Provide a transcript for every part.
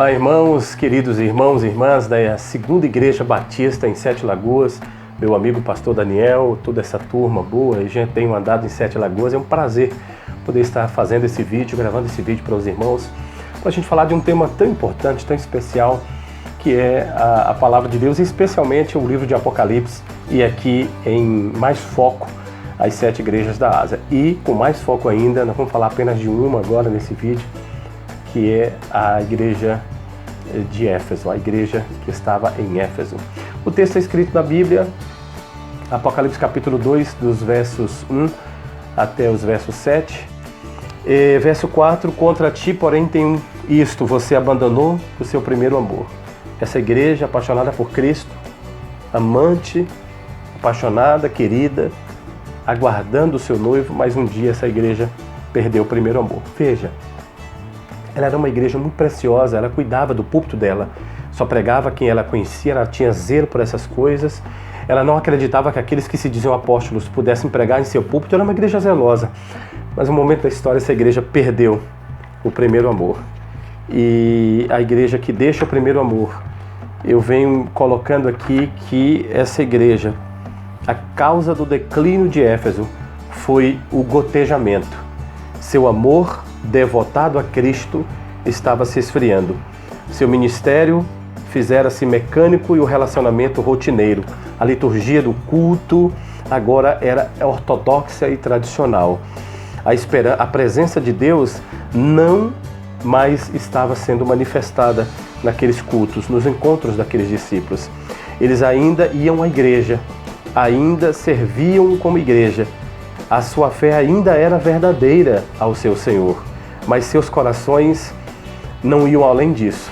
Olá, irmãos, queridos irmãos e irmãs da Segunda Igreja Batista em Sete Lagoas, meu amigo pastor Daniel, toda essa turma boa, a gente tem andado em Sete Lagoas, é um prazer poder estar fazendo esse vídeo, gravando esse vídeo para os irmãos, para a gente falar de um tema tão importante, tão especial, que é a palavra de Deus, e especialmente o livro de Apocalipse, e aqui em mais foco, as sete igrejas da Ásia. E com mais foco ainda, nós vamos falar apenas de uma agora nesse vídeo, que é a igreja de Éfeso, a igreja que estava em Éfeso. O texto é escrito na Bíblia, Apocalipse capítulo 2, dos versos 1 até os versos 7. Verso 4, contra ti, porém, tem isto, você abandonou o seu primeiro amor. Essa igreja apaixonada por Cristo, amante, apaixonada, querida, aguardando o seu noivo, mas um dia essa igreja perdeu o primeiro amor. Veja, ela era uma igreja muito preciosa, ela cuidava do púlpito dela, só pregava quem ela conhecia, ela tinha zelo por essas coisas, ela não acreditava que aqueles que se diziam apóstolos pudessem pregar em seu púlpito, era uma igreja zelosa. Mas no momento da história, essa igreja perdeu o primeiro amor. E a igreja que deixa o primeiro amor, eu venho colocando aqui que essa igreja, a causa do declínio de Éfeso foi o gotejamento. Seu amor devotado a Cristo estava se esfriando. Seu ministério fizera-se mecânico e o relacionamento rotineiro. A liturgia do culto agora era ortodoxa e tradicional. A presença de Deus não mais estava sendo manifestada naqueles cultos, nos encontros daqueles discípulos. Eles ainda iam à igreja, ainda serviam como igreja. A sua fé ainda era verdadeira ao seu Senhor, mas seus corações não iam além disso.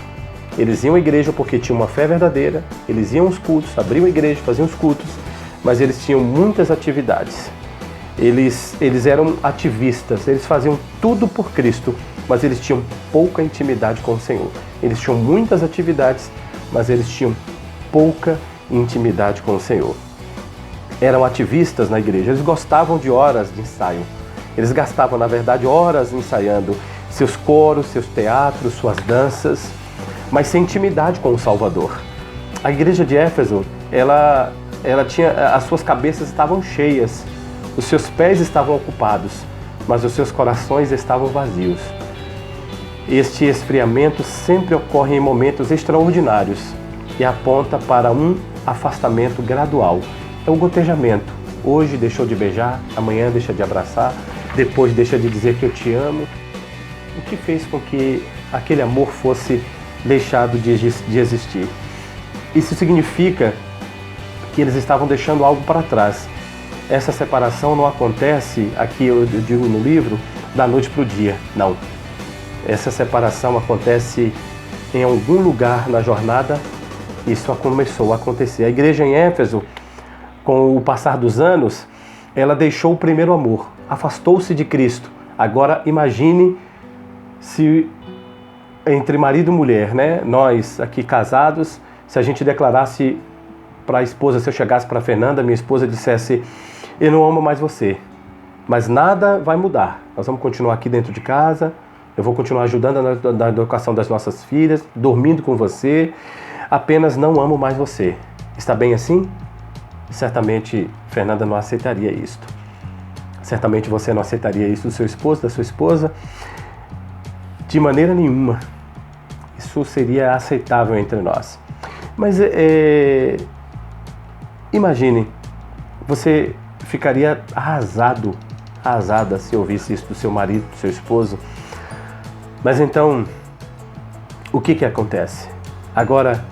Eles iam à igreja porque tinham uma fé verdadeira, eles iam aos cultos, abriam a igreja, faziam os cultos, mas eles tinham muitas atividades. Eles eram ativistas, eles faziam tudo por Cristo, mas eles tinham pouca intimidade com o Senhor. Eles tinham muitas atividades, mas eles tinham pouca intimidade com o Senhor. Eram ativistas na igreja, eles gostavam de horas de ensaio. Eles gastavam, na verdade, horas ensaiando seus coros, seus teatros, suas danças, mas sem intimidade com o Salvador. A igreja de Éfeso, ela tinha, as suas cabeças estavam cheias, os seus pés estavam ocupados, mas os seus corações estavam vazios. Este esfriamento sempre ocorre em momentos extraordinários e aponta para um afastamento gradual. É um gotejamento. Hoje deixou de beijar, amanhã deixa de abraçar, depois deixa de dizer que eu te amo. O que fez com que aquele amor fosse deixado de existir? Isso significa que eles estavam deixando algo para trás. Essa separação não acontece, aqui eu digo no livro, da noite para o dia. Não. Essa separação acontece em algum lugar na jornada. Isso começou a acontecer. A igreja em Éfeso, com o passar dos anos, ela deixou o primeiro amor, afastou-se de Cristo. Agora imagine se entre marido e mulher, né? Nós aqui casados, se a gente declarasse para a esposa, se eu chegasse para a Fernanda, minha esposa, dissesse: eu não amo mais você, mas nada vai mudar. Nós vamos continuar aqui dentro de casa, eu vou continuar ajudando na educação das nossas filhas, dormindo com você, apenas não amo mais você. Está bem assim? Certamente Fernanda não aceitaria isto. Certamente você não aceitaria isso do seu esposo, da sua esposa. De maneira nenhuma. Isso seria aceitável entre nós. Mas imagine, você ficaria arrasada se ouvisse isso do seu marido, do seu esposo. Mas então, o que acontece? Agora,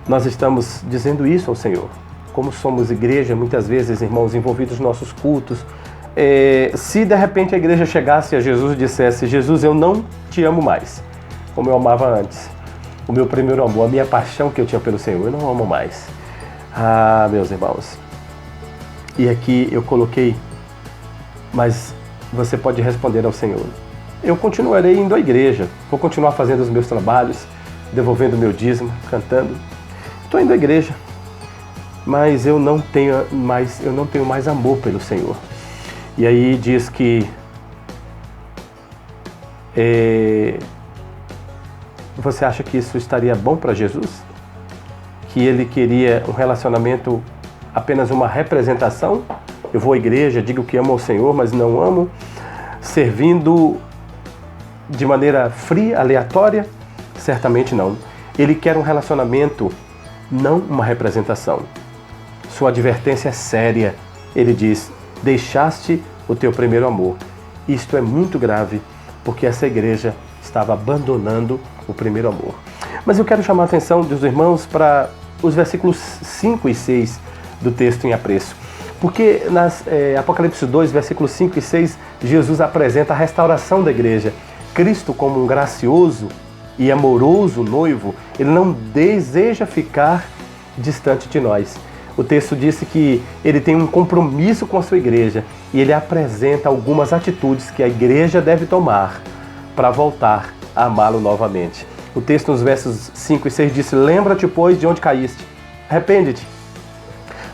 nós estamos dizendo isso ao Senhor. Como somos igreja, muitas vezes, irmãos, envolvidos nos nossos cultos, se de repente a igreja chegasse a Jesus e dissesse: Jesus, eu não te amo mais, como eu amava antes. O meu primeiro amor, a minha paixão que eu tinha pelo Senhor, eu não amo mais. Ah, meus irmãos. E aqui eu coloquei, mas você pode responder ao Senhor: eu continuarei indo à igreja, vou continuar fazendo os meus trabalhos, devolvendo o meu dízimo, cantando. Estou indo à igreja, mas eu não tenho mais amor pelo Senhor. E aí diz que Você acha que isso estaria bom para Jesus? Que ele queria um relacionamento apenas uma representação? Eu vou à igreja, digo que amo ao Senhor, mas não amo, servindo de maneira fria, aleatória? Certamente não. Ele quer um relacionamento, não uma representação. Sua advertência é séria. Ele diz: deixaste o teu primeiro amor. Isto é muito grave, porque essa igreja estava abandonando o primeiro amor. Mas eu quero chamar a atenção dos irmãos para os versículos 5 e 6 do texto em apreço. Porque nas Apocalipse 2, versículos 5 e 6, Jesus apresenta a restauração da igreja. Cristo, como um gracioso e amoroso noivo, ele não deseja ficar distante de nós. O texto disse que ele tem um compromisso com a sua igreja e ele apresenta algumas atitudes que a igreja deve tomar para voltar a amá-lo novamente. O texto nos versos 5 e 6 diz: lembra-te, pois, de onde caíste, arrepende-te,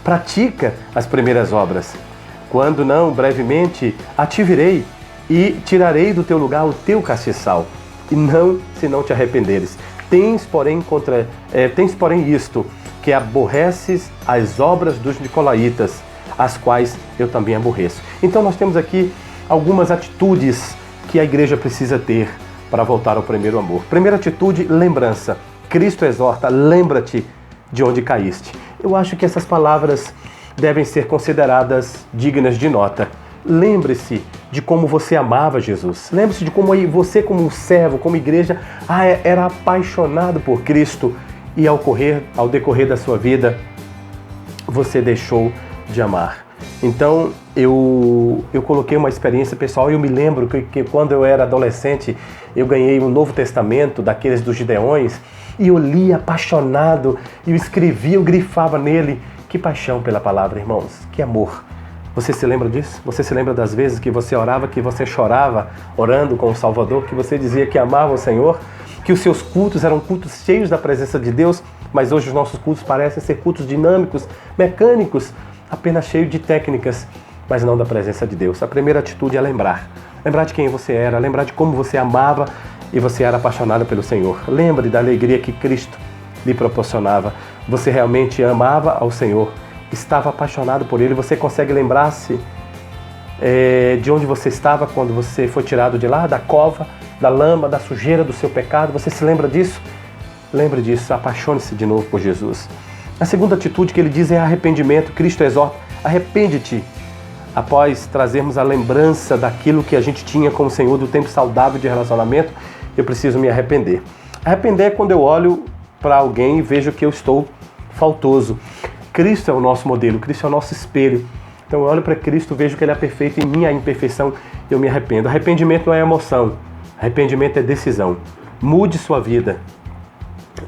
pratica as primeiras obras. Quando não, brevemente te virei e tirarei do teu lugar o teu castiçal, e não se não te arrependeres. Tens, porém, isto, que aborreces as obras dos nicolaítas, as quais eu também aborreço. Então nós temos aqui algumas atitudes que a igreja precisa ter para voltar ao primeiro amor. Primeira atitude, lembrança. Cristo exorta: lembra-te de onde caíste. Eu acho que essas palavras devem ser consideradas dignas de nota. Lembre-se de como você amava Jesus. Lembre-se de como você, como um servo, como igreja, era apaixonado por Cristo, e ao decorrer da sua vida, você deixou de amar. Então, eu coloquei uma experiência pessoal. Eu me lembro que quando eu era adolescente, eu ganhei um Novo Testamento, daqueles dos Gideões, e eu li apaixonado, e eu escrevia, eu grifava nele. Que paixão pela palavra, irmãos, que amor. Você se lembra disso? Você se lembra das vezes que você orava, que você chorava orando com o Salvador, que você dizia que amava o Senhor, que os seus cultos eram cultos cheios da presença de Deus, mas hoje os nossos cultos parecem ser cultos dinâmicos, mecânicos, apenas cheios de técnicas, mas não da presença de Deus. A primeira atitude é lembrar. Lembrar de quem você era, lembrar de como você amava e você era apaixonado pelo Senhor. Lembre da alegria que Cristo lhe proporcionava. Você realmente amava ao Senhor, estava apaixonado por Ele. Você consegue lembrar-se de onde você estava quando você foi tirado de lá, da cova, da lama, da sujeira do seu pecado? Você se lembra disso? Lembre disso, apaixone-se de novo por Jesus. A segunda atitude que ele diz é arrependimento. Cristo exorta: arrepende-te. Após trazermos a lembrança daquilo que a gente tinha com o Senhor, do tempo saudável de relacionamento, eu preciso me arrepender. Arrepender é quando eu olho para alguém e vejo que eu estou faltoso. Cristo é o nosso modelo, Cristo é o nosso espelho. Então eu olho para Cristo, vejo que Ele é perfeito, em minha imperfeição eu me arrependo. Arrependimento não é emoção, arrependimento é decisão. Mude sua vida,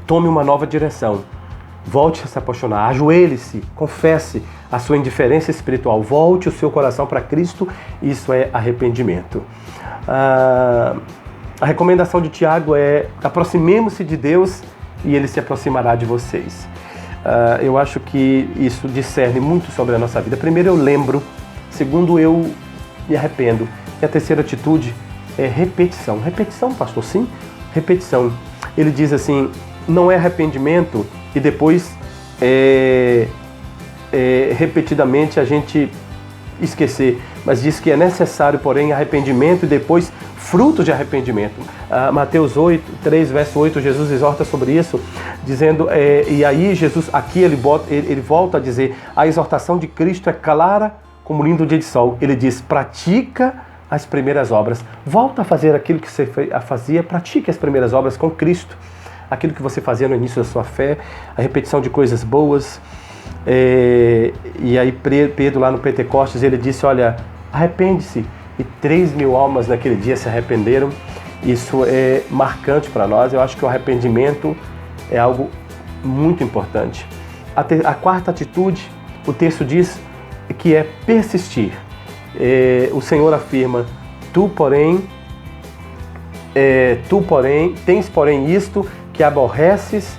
tome uma nova direção, volte a se apaixonar, ajoelhe-se, confesse a sua indiferença espiritual, volte o seu coração para Cristo. Isso é arrependimento. A recomendação de Tiago é: aproximemos-se de Deus e Ele se aproximará de vocês. Eu acho que isso discerne muito sobre a nossa vida. Primeiro, eu lembro. Segundo, eu me arrependo. E a terceira atitude é repetição. Repetição, pastor? Sim, repetição. Ele diz assim: não é arrependimento e depois repetidamente a gente esquecer, mas diz que é necessário, porém, arrependimento e depois frutos de arrependimento. Mateus 3, verso 8, Jesus exorta sobre isso, dizendo, e aí Jesus, aqui ele volta a dizer: a exortação de Cristo é clara como lindo dia de sol. Ele diz: pratica as primeiras obras. Volta a fazer aquilo que você fazia, pratique as primeiras obras com Cristo. Aquilo que você fazia no início da sua fé, a repetição de coisas boas. E aí Pedro, lá no Pentecostes, ele disse: olha, arrepende-se. E 3.000 almas naquele dia se arrependeram. Isso é marcante para nós. Eu acho que o arrependimento é algo muito importante. A quarta atitude, o texto diz que é persistir. O Senhor afirma: tens porém isto, que aborreces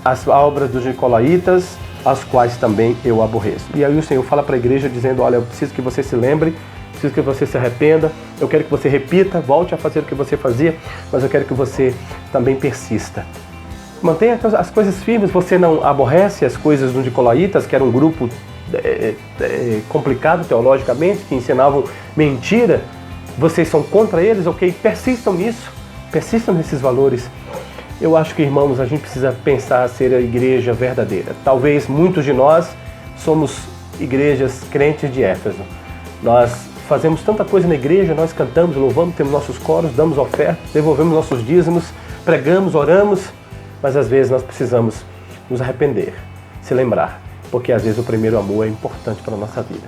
as obras dos nicolaítas, as quais também eu aborreço. E aí o Senhor fala para a igreja dizendo: olha, eu preciso que você se lembre preciso que você se arrependa, eu quero que você repita, volte a fazer o que você fazia, mas eu quero que você também persista. Mantenha as coisas firmes, você não aborrece as coisas dos nicolaítas, que era um grupo complicado teologicamente, que ensinavam mentira. Vocês são contra eles, ok? Persistam nisso, persistam nesses valores. Eu acho que, irmãos, a gente precisa pensar ser a igreja verdadeira. Talvez muitos de nós somos igrejas crentes de Éfeso. Nós fazemos tanta coisa na igreja, nós cantamos, louvamos, temos nossos coros, damos ofertas, devolvemos nossos dízimos, pregamos, oramos, mas às vezes nós precisamos nos arrepender, se lembrar, porque às vezes o primeiro amor é importante para a nossa vida.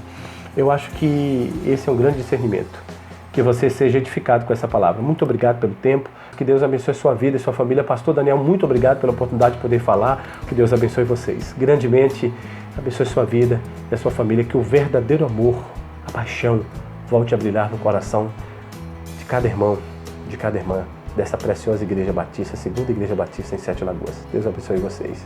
Eu acho que esse é um grande discernimento. Que você seja edificado com essa palavra. Muito obrigado pelo tempo. Que Deus abençoe a sua vida e sua família. Pastor Daniel, muito obrigado pela oportunidade de poder falar. Que Deus abençoe vocês. Grandemente abençoe a sua vida e a sua família. Que o verdadeiro amor, a paixão, volte a brilhar no coração de cada irmão, de cada irmã dessa preciosa Igreja Batista, segunda Igreja Batista em Sete Lagoas. Deus abençoe vocês.